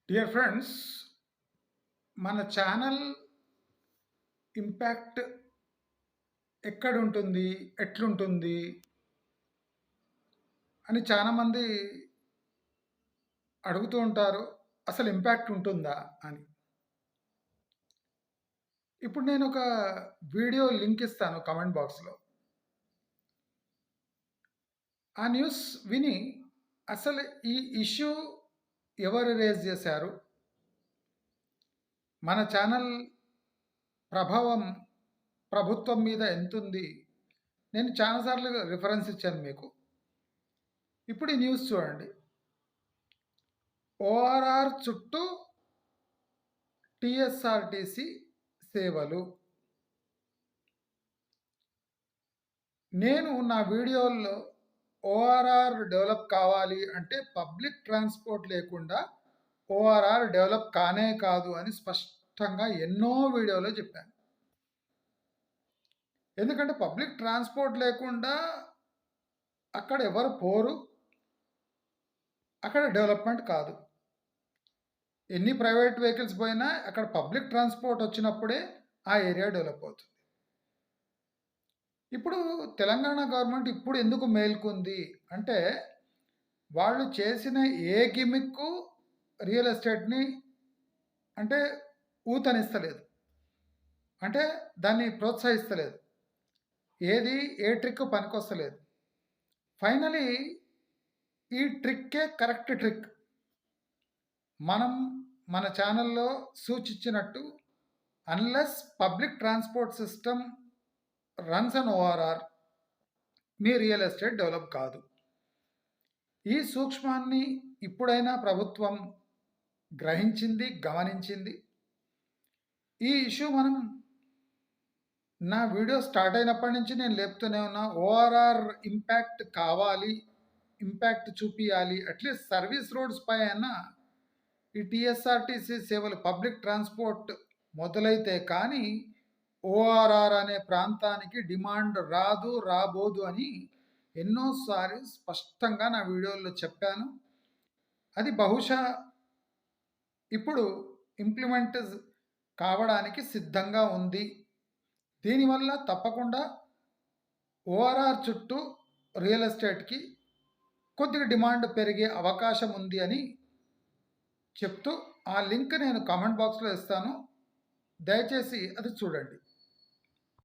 Dear friends, మన channel impact ఎక్కడుంటుంది, ఎట్లుంటుంది అని చాలామంది అడుగుతూ ఉంటారు. అసలు ఇంపాక్ట్ ఉంటుందా అని. ఇప్పుడు నేను ఒక వీడియో లింక్ ఇస్తాను కామెంట్ బాక్స్‌లో. ఆ న్యూస్ విని అసలు ఈ ఇష్యూ ఎవరు రేజ్ చేశారు? మన ఛానల్ ప్రభావం ప్రభుత్వం మీద ఎంతుంది? నేను చాలా సార్లు రిఫరెన్స్ ఇచ్చాను మీకు. ఇప్పుడు ఈ న్యూస్ చూడండి. ఓఆర్ఆర్ చుట్టూ టీఎస్ఆర్టీసీ సేవలు. నేను నా వీడియోల్లో ఓఆర్ఆర్ డెవలప్ కావాలి అంటే పబ్లిక్ ట్రాన్స్పోర్ట్ లేకుండా ఓఆర్ఆర్ డెవలప్ కానే కాదు అని స్పష్టంగా ఎన్నో వీడియోలో చెప్పాను. ఎందుకంటే పబ్లిక్ ట్రాన్స్పోర్ట్ లేకుండా అక్కడ ఎవరు పోరు, అక్కడ డెవలప్మెంట్ కాదు. ఎన్ని ప్రైవేట్ వెహికల్స్ పోయినా అక్కడ పబ్లిక్ ట్రాన్స్పోర్ట్ వచ్చినప్పుడే ఆ ఏరియా డెవలప్ అవుతుంది. ఇప్పుడు తెలంగాణ గవర్నమెంట్ ఇప్పుడు ఎందుకు మేల్కొంది అంటే, వాళ్ళు చేసిన ఏ గిమిక్కు రియల్ ఎస్టేట్ని అంటే ఊతనిస్తలేదు, అంటే దాన్ని ప్రోత్సహిస్తలేదు. ఏది ఏ ట్రిక్ పనికొస్తలేదు. ఫైనలీ ఈ ట్రిక్కే కరెక్ట్ ట్రిక్. మనం మన ఛానల్లో సూచించినట్టు unless public transport system runs on ORR మీ రియల్ ఎస్టేట్ డెవలప్ కాదు. ఈ సూక్ష్మాన్ని ఇప్పుడైనా ప్రభుత్వం గ్రహించింది, గమనించింది. ఈ ఇష్యూ మనం నా వీడియో స్టార్ట్ అయినప్పటి నుంచి నేను లేపుతూనే ఉన్నా. ఓఆర్ఆర్ ఇంపాక్ట్ కావాలి, ఇంపాక్ట్ చూపియాలి. అట్లీస్ట్ సర్వీస్ రోడ్స్ పై అయినా ఈ టీఎస్ఆర్టీసీ సేవలు పబ్లిక్ ట్రాన్స్పోర్ట్ మొదలైతే కానీ ఓఆర్ఆర్ అనే ప్రాంతానికి డిమాండ్ రాదు, రాబోదు అని ఎన్నోసారి స్పష్టంగా నా వీడియోలో చెప్పాను. అది బహుశా ఇప్పుడు ఇంప్లిమెంట్ కావడానికి సిద్ధంగా ఉంది. దీనివల్ల తప్పకుండా ఓఆర్ఆర్ చుట్టూ రియల్ ఎస్టేట్కి కొద్దిగా డిమాండ్ పెరిగే అవకాశం ఉంది అని చెప్తూ ఆ లింక్ నేను కామెంట్ బాక్స్లో ఇస్తాను. దయచేసి అది చూడండి.